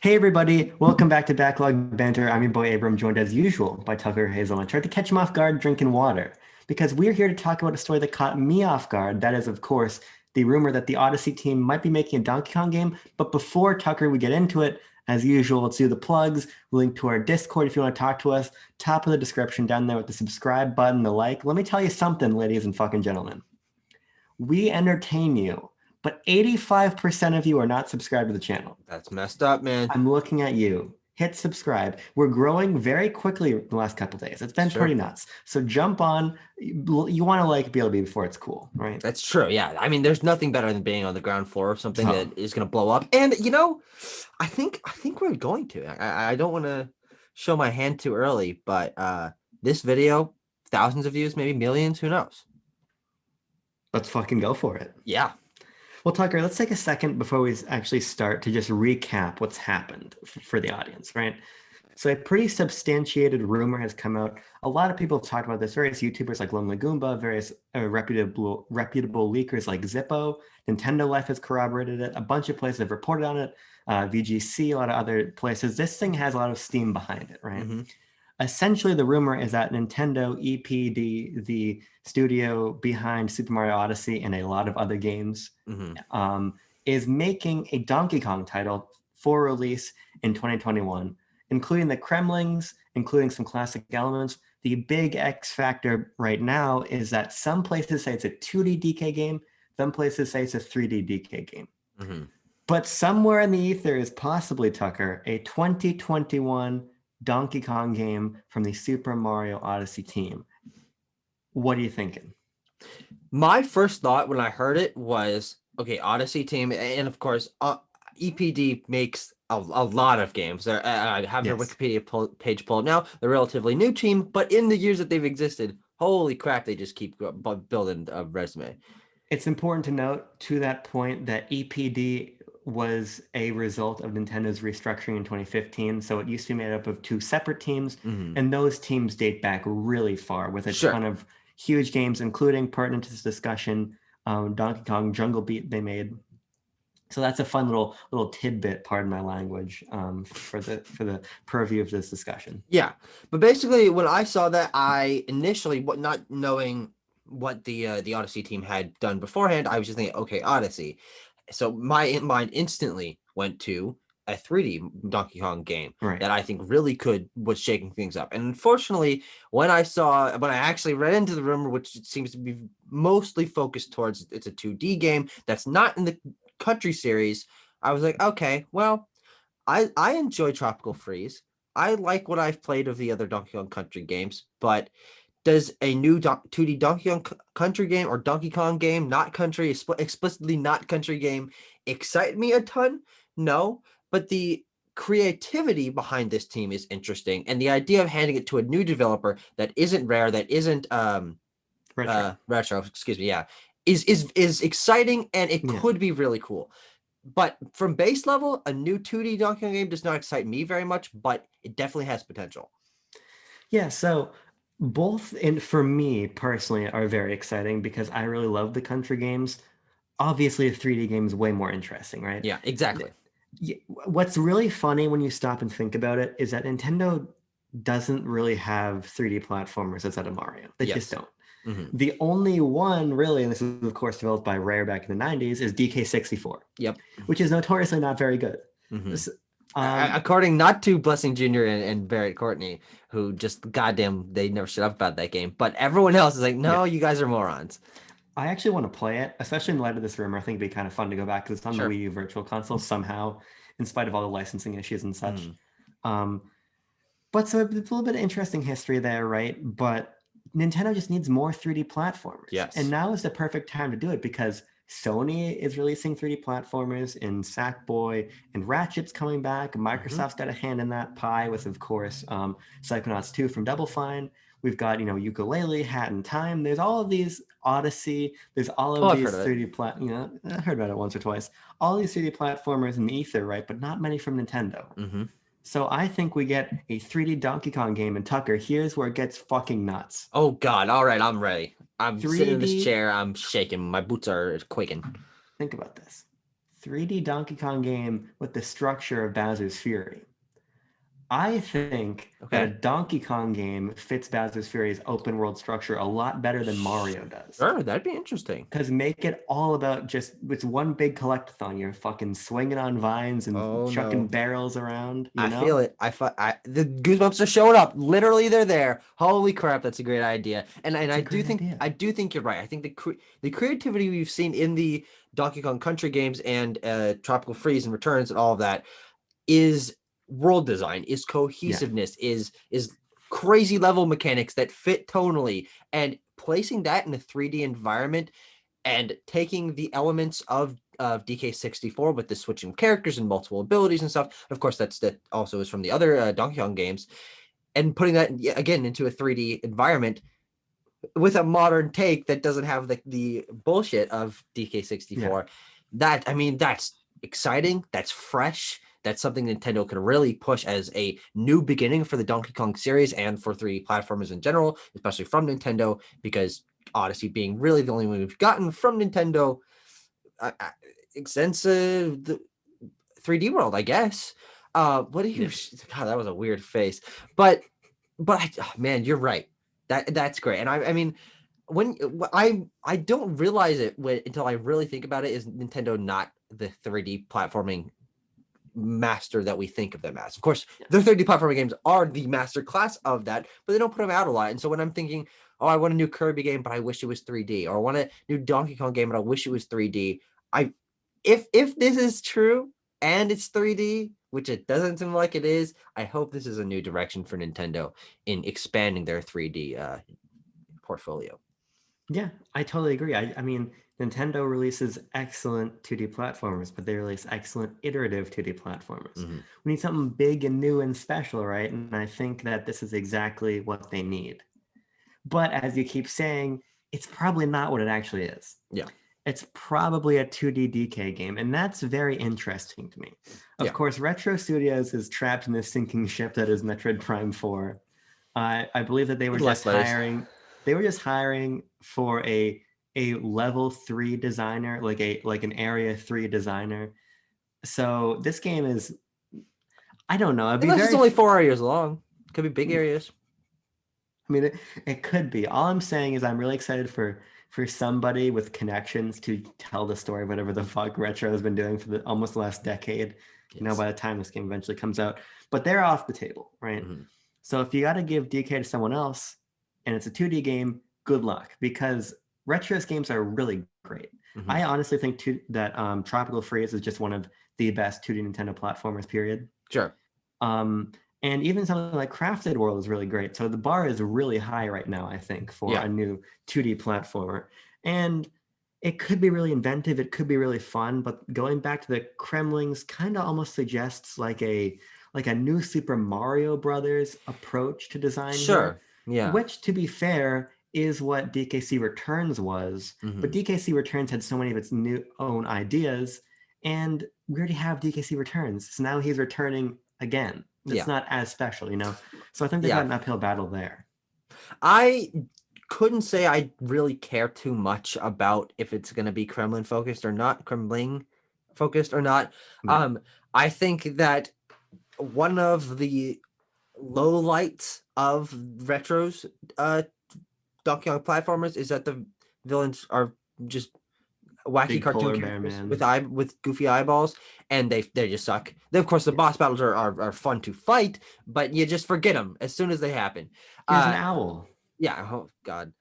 Hey everybody, welcome back to Backlog Banter. I'm your boy Abram, joined as usual by Tucker Hazel. I tried to catch him off guard drinking water because we're here to talk about a story that caught me off guard. That is, of course, the rumor that the Odyssey team might be making a Donkey Kong game. But before Tucker, we get into it, as usual, let's do the plugs. Link to our Discord if you want to talk to us. Top of the description down there with the subscribe button, the like. Let me tell you something, ladies and fucking gentlemen. We entertain you, but 85% of you are not subscribed to the channel. That's messed up, man. I'm looking at you. Hit subscribe. We're growing very quickly the last couple of days. It's been Sure. pretty nuts. So jump on. You want to like BLB before it's cool, right? That's true. Yeah. I mean, there's nothing better than being on the ground floor of something Oh. that is going to blow up. And I think we're going to. I don't want to show my hand too early, but this video, thousands of views, maybe millions. Who knows? Let's fucking go for it. Yeah. Well, Tucker, let's take a second before we actually start to just recap what's happened for the audience, right? So a pretty substantiated rumor has come out. A lot of people have talked about this. Various YouTubers like Lonely Goomba, various reputable leakers like Zippo. Nintendo Life has corroborated it. A bunch of places have reported on it. VGC, a lot of other places. This thing has a lot of steam behind it, right? Mm-hmm. Essentially, the rumor is that Nintendo EPD, the studio behind Super Mario Odyssey and a lot of other games, is making a Donkey Kong title for release in 2021, including the Kremlings, including some classic elements. The big X factor right now is that some places say it's a 2D DK game, some places say it's a 3D DK game. Mm-hmm. But somewhere in the ether is possibly, Tucker, a 2021 Donkey Kong game from the Super Mario Odyssey team. What are you thinking? My first thought when I heard it was, okay, Odyssey team, and of course, EPD makes a lot of games. I have their Wikipedia page pulled up now. They're a relatively new team, but in the years that they've existed, holy crap, they just keep building a resume. It's important to note to that point that EPD was a result of Nintendo's restructuring in 2015. So it used to be made up of two separate teams, and those teams date back really far with a ton of huge games, including, pertinent to this discussion, Donkey Kong Jungle Beat they made. So that's a fun little tidbit, pardon my language, for the purview of this discussion. Yeah, but basically when I saw that, I initially, not knowing what the Odyssey team had done beforehand, I was just thinking, okay, Odyssey. So my mind instantly went to a 3D Donkey Kong game that I think really was shaking things up. And unfortunately, when I actually read into the rumor, which seems to be mostly focused towards it's a 2D game that's not in the Country series, I was like, okay, well, I enjoy Tropical Freeze. I like what I've played of the other Donkey Kong Country games, but does a new 2D Donkey Kong Country game or Donkey Kong game, not country, explicitly not country game, excite me a ton? No, but the creativity behind this team is interesting, and the idea of handing it to a new developer that isn't Rare, that isn't retro, excuse me, is exciting, and it could be really cool. But from base level, a new 2D Donkey Kong game does not excite me very much, but it definitely has potential. Yeah, so both, and for me personally, are very exciting because I really love the country games. Obviously, a 3D game is way more interesting, right? Yeah, exactly. What's really funny when you stop and think about it is that Nintendo doesn't really have 3D platformers outside of Mario. They just don't. The only one really, and this is of course developed by Rare back in the 90s, is DK64. Yep. Which is notoriously not very good. According not to Blessing Jr. and Barrett Courtney, who just goddamn, they never shut up about that game, but everyone else is like, no, you guys are morons. I actually want to play it, especially in light of this rumor. I think it'd be kind of fun to go back because it's on the Wii U Virtual Console somehow, in spite of all the licensing issues and such. But so it's a little bit of interesting history there, right? But Nintendo just needs more 3D platformers. Yes. And now is the perfect time to do it because Sony is releasing 3D platformers in Sackboy, and Ratchet's coming back. Microsoft's got a hand in that pie with, of course, Psychonauts 2 from Double Fine. We've got, Yooka-Laylee, Hat in Time. There's all of these Odyssey. There's all of these 3D I heard about it once or twice. All these 3D platformers in the ether, right? But not many from Nintendo. So I think we get a 3D Donkey Kong game. And Tucker, here's where it gets fucking nuts. Oh God! All right, I'm ready. I'm sitting in this chair. I'm shaking. My boots are quaking. Think about this. 3D Donkey Kong game with the structure of Bowser's Fury. I think that a Okay. Donkey Kong game fits Bowser's Fury's open world structure a lot better than Mario does. Sure, that'd be interesting. Because make it all about just it's one big collectathon. You're fucking swinging on vines and Oh chucking no. barrels around, you I feel know? it. The goosebumps are showing up. Literally, they're there. Holy crap, that's a great idea. And It's I a do great think idea. you're right. I think the creativity we've seen in the Donkey Kong Country games and Tropical Freeze and Returns and all of that is world design, is Yeah. cohesiveness, is crazy level mechanics that fit tonally, and placing that in a 3D environment and taking the elements of DK64 with the switching characters and multiple abilities and stuff. Of course, that also is from the other Donkey Kong games, and putting that again into a 3D environment with a modern take that doesn't have the bullshit of Yeah. DK64. That, I mean, that's exciting. That's fresh. That's something Nintendo could really push as a new beginning for the Donkey Kong series and for 3D platformers in general, especially from Nintendo, because Odyssey being really the only one we've gotten from Nintendo extensive the 3D world, I guess. What do you? Yeah. God, that was a weird face. But man, you're right. That's great. And I mean, when I don't realize it until I really think about it. Is Nintendo not the 3D platforming master that we think of them as? Of course, Yeah. their 3D platforming games are the master class of that, but they don't put them out a lot. And so when I'm thinking, oh, I want a new Kirby game, but I wish it was 3D, or I want a new Donkey Kong game, but I wish it was 3D. I if this is true and it's 3D, which it doesn't seem like it is, I hope this is a new direction for Nintendo in expanding their 3D portfolio. Yeah, I totally agree. I mean, Nintendo releases excellent 2D platformers, but they release excellent iterative 2D platformers. Mhm. We need something big and new and special, right? And I think that this is exactly what they need. But as you keep saying, it's probably not what it actually is. Yeah. It's probably a 2D DK game, and that's very interesting to me. Of Yeah. course, Retro Studios is trapped in this sinking ship that is Metroid Prime 4. I believe that With less layers. they were just hiring for a level 3 designer, like an area 3 designer. So this game is, I don't know, it'd be Unless it's very only 4 areas long. Could be big areas. I mean, it could be. All I'm saying is I'm really excited for somebody with connections to tell the story of whatever the fuck Retro has been doing for the almost the last decade. You know, Yes. by the time this game eventually comes out, but they're off the table, right? Mhm. So if you got to give DK to someone else, and it's a 2D game, good luck because Retro's games are really great. Mhm. I honestly think that Tropical Freeze is just one of the best 2D Nintendo platformers. Period. Sure. Um, and even something like Crafted World is really great. So the bar is really high right now, I think, for Yeah. a new 2D platformer. And it could be really inventive, it could be really fun, but going back to the Kremlings kind of almost suggests like a new Super Mario Brothers approach to design here, Sure. Yeah. which to be fair is what DKC Returns was, but Mhm. DKC Returns had so many of its new own ideas, and we already have DKC Returns. So now he's returning again. It's Yeah. not as special, you know? So I think they got Yeah. an uphill battle there. I couldn't say I really care too much about if it's going to be Kremlin focused or not, Kremlin focused or not. Yeah. I think that one of the low lights of Retro's Donkey Kong platformers is that the villains are just wacky Big cartoon polar bear characters man. with goofy eyeballs, and they just suck. Of course, the boss battles are fun to fight, but you just forget them as soon as they happen. Here's an owl. Yeah, oh god.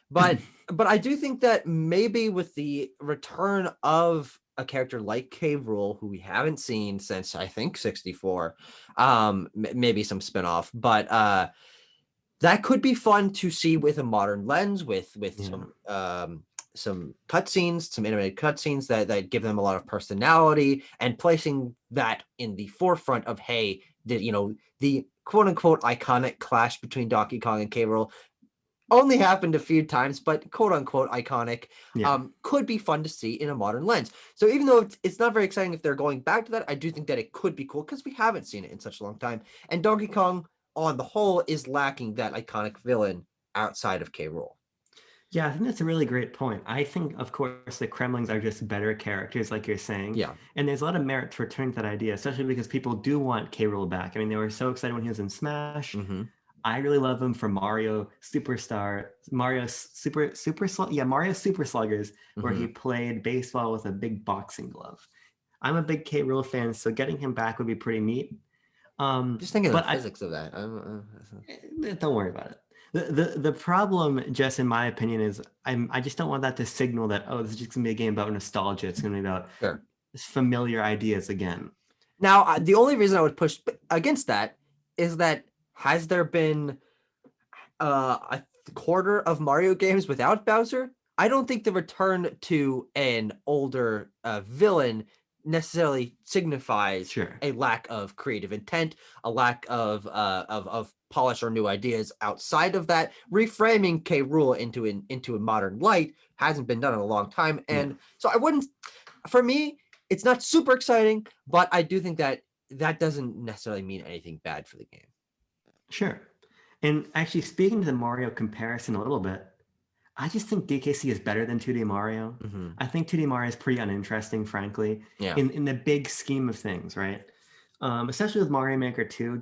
But I do think that maybe with the return of a character like Cave Rule, who we haven't seen since I think 64, maybe some spinoff, but that could be fun to see with a modern lens, with Yeah. some cutscenes, some animated cutscenes that give them a lot of personality, and placing that in the forefront of, hey, the quote unquote iconic clash between Donkey Kong and K. Rool only happened a few times, but quote unquote iconic, Yeah. could be fun to see in a modern lens. So even though it's not very exciting if they're going back to that, I do think that it could be cool because we haven't seen it in such a long time. And Donkey Kong, on the whole, is lacking that iconic villain outside of K. Rool. Yeah, I think that's a really great point. I think, of course, the Kremlings are just better characters, like you're saying. Yeah. And there's a lot of merit to returning to that idea, especially because people do want K. Rool back. I mean, they were so excited when he was in Smash. Hmm. I really love him for Mario Superstar, Mario Super Sluggers, where Hmm. he played baseball with a big boxing glove. I'm a big K. Rool fan, so getting him back would be pretty neat. Just thinking of But the physics of that. don't worry about it. The problem, just in my opinion, is I just don't want that to signal that, oh, this is just gonna be a game about nostalgia. It's gonna be about Sure. familiar ideas again. Now, the only reason I would push against that is that has there been a quarter of Mario games without Bowser? I don't think the return to an older villain necessarily signifies Sure. a lack of creative intent, a lack of polish or new ideas. Outside of that, reframing K. Rool into a modern light hasn't been done in a long time, Yeah. and so I wouldn't. For me, it's not super exciting, but I do think that that doesn't necessarily mean anything bad for the game. Sure. And actually, speaking to the Mario comparison a little bit, I just think DKC is better than 2D Mario. Hmm. I think 2D Mario is pretty uninteresting, frankly, Yeah. in the big scheme of things, right? Especially with Mario Maker 2,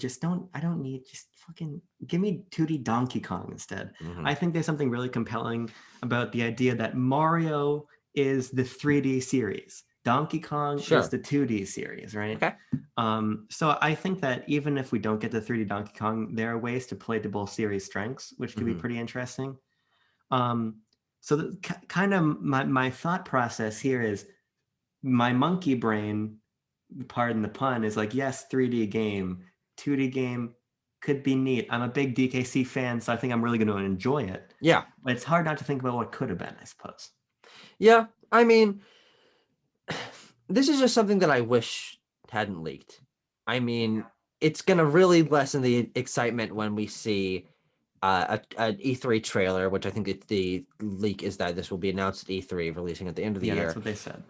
I don't need, just fucking give me 2D Donkey Kong instead. Hmm. I think there's something really compelling about the idea that Mario is the 3D series. Donkey Kong Sure. is the 2D series, right? Okay. So I think that even if we don't get the 3D Donkey Kong, there are ways to play to both series strengths, which could be Mhm. pretty interesting. So kind of my thought process here is my monkey brain, pardon the pun, is like, yes, 3D game, 2D game could be neat. I'm a big DKC fan, so I think I'm really going to enjoy it. Yeah. But it's hard not to think about what could have been, I suppose. Yeah. I mean, this is just something that I wish hadn't leaked. I mean, it's gonna really lessen the excitement when we see an E3 trailer, which I think the leak is that this will be announced at E3, releasing at the end of the Yeah, year. that's what they said.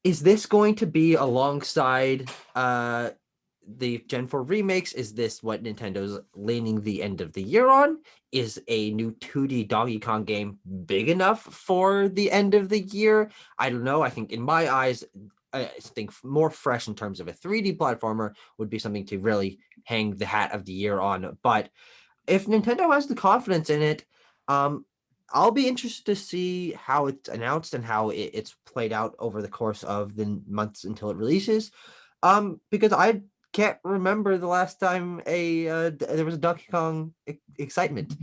Is this going to be alongside the Gen 4 remakes? Is this what Nintendo's leaning the end of the year on? Is a new 2D Donkey Kong game big enough for the end of the year? I don't know. I think in my eyes, I think more fresh in terms of a 3D platformer would be something to really hang the hat of the year on. But if Nintendo has the confidence in it, I'll be interested to see how it's announced and how it's played out over the course of the months until it releases. Because I can't remember the last time there was a Donkey Kong excitement.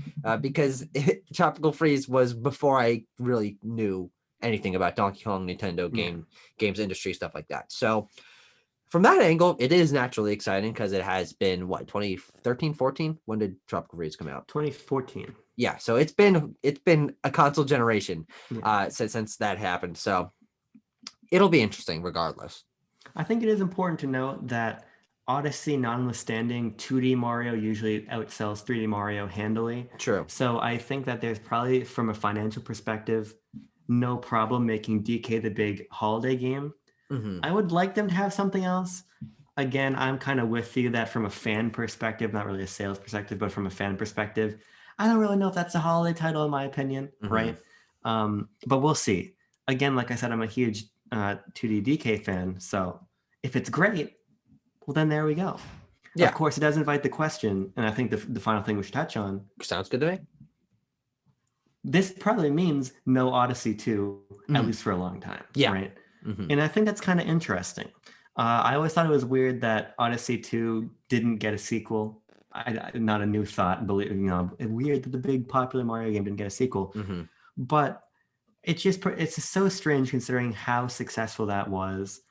Because Tropical Freeze was before I really knew anything about Donkey Kong, Nintendo games industry, stuff like that. So from that angle, it is naturally exciting because it has been what, 2013, 14? When did Tropical Freeze come out? 2014. Yeah, so it's been a console generation Yeah. since that happened. So it'll be interesting regardless. I think it is important to note that Odyssey notwithstanding, 2D Mario usually outsells 3D Mario handily. True. So I think that there's probably, from a financial perspective, no problem making DK the big holiday game. Hmm. I would like them to have something else. Again, I'm kind of with you that from a fan perspective, not really a sales perspective, but from a fan perspective, I don't really know if that's a holiday title in my opinion, right? But we'll see. Again, like I said, I'm a huge 2D DK fan, so if it's great, well, then there we go. Yeah. Of course, it does invite the question, and I think the final thing we should touch on. Sounds good to me. This probably means no Odyssey 2, at least for a long time. Yeah. Right? Mhm. And I think that's kind of interesting. I always thought it was weird that Odyssey 2 didn't get a sequel. Not a new thought, believe weird that the big popular Mario game didn't get a sequel. Mhm. But it's just so strange considering how successful that was.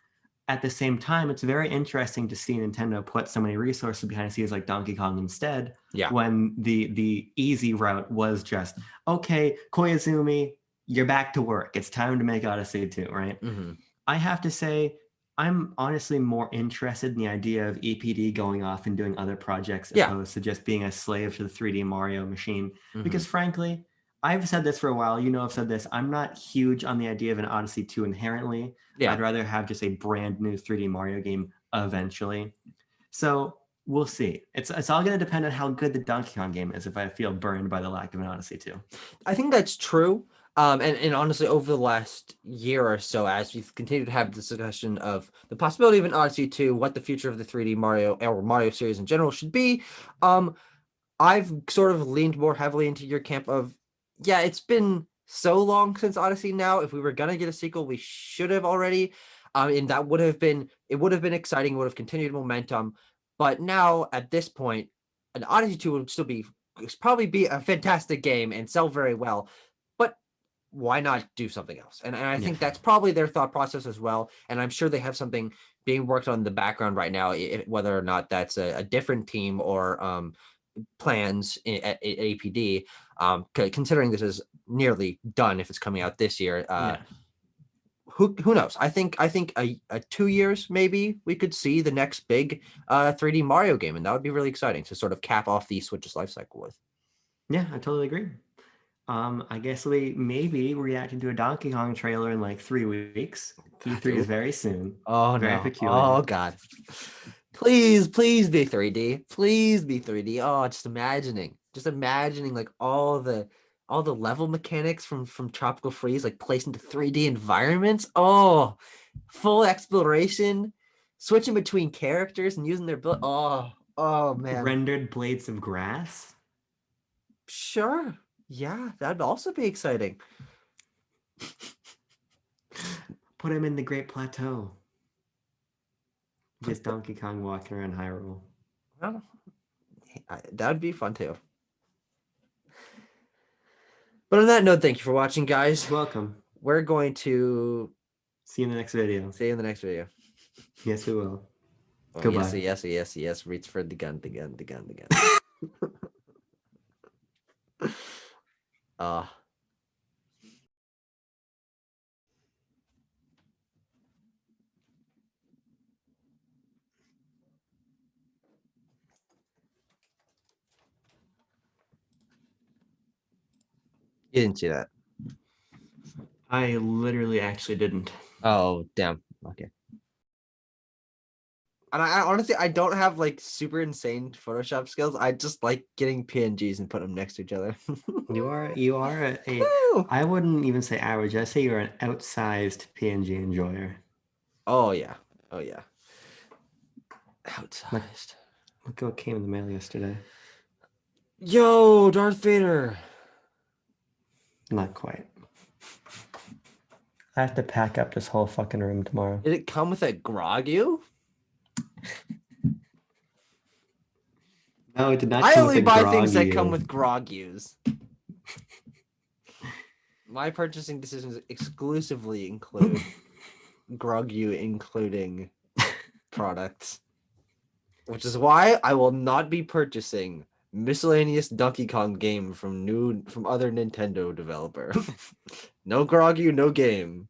At the same time, it's very interesting to see Nintendo put so many resources behind the scenes like Donkey Kong instead. Yeah. When the easy route was just, okay, Koizumi, you're back to work. It's time to make Odyssey 2, right? Mhm. I have to say, I'm honestly more interested in the idea of EPD going off and doing other projects as opposed to just being a slave to the 3D Mario machine. Because frankly, I've said this for a while. I've said this. I'm not huge on the idea of an Odyssey 2 inherently. Yeah. I'd rather have just a brand new 3D Mario game eventually. So we'll see. It's all going to depend on how good the Donkey Kong game is. If I feel burned by the lack of an Odyssey 2. I think that's true. And honestly, over the last year or so, as we've continued to have this discussion of the possibility of an Odyssey 2, what the future of the 3D Mario or Mario series in general should be, I've sort of leaned more heavily into your camp of, yeah, it's been so long since Odyssey now. If we were gonna get a sequel, we should have already. And that would have been exciting, would have continued momentum. But now at this point, an Odyssey 2 would still be probably be a fantastic game and sell very well. But why not do something else? And I think that's probably their thought process as well. And I'm sure they have something being worked on in the background right now, whether or not that's a different team or plans at APD. Considering this is nearly done, if it's coming out this year, who knows? I think a 2 years maybe we could see the next big 3D Mario game, and that would be really exciting to sort of cap off the Switch's life cycle with. Yeah, I totally agree. I guess we maybe reacting to a Donkey Kong trailer in like 3 weeks. E3 is very soon. Oh very no! peculiar. Oh god! Please be 3D. Please be 3D. Oh, just imagining like all the level mechanics from Tropical Freeze like placed into 3D environments. Oh, full exploration, switching between characters and using their build. Oh man! Rendered blades of grass. Sure. Yeah, that'd also be exciting. Put him in the Great Plateau. Just Donkey Kong walking around Hyrule. Well, that'd be fun too. But on that note, thank you for watching, guys. You're welcome. We're going to see you in the next video. See you in the next video. Yes, we will. Oh, Goodbye. Yes. Reach for the gun. You didn't see that. I literally actually didn't. Oh, damn. Okay. And I honestly, I don't have like super insane Photoshop skills. I just like getting PNGs and putting them next to each other. You are I wouldn't even say average. I'd say you're an outsized PNG enjoyer. Oh yeah. Outsized. Look what came in the mail yesterday. Yo, Darth Vader. Not quite. I have to pack up this whole fucking room tomorrow. Did it come with a Grogu? No, it did not. I only buy things that come with Grogus. My purchasing decisions exclusively include Grogu including products, which is why I will not be purchasing miscellaneous Donkey Kong game from other Nintendo developer. No Grogu, no game.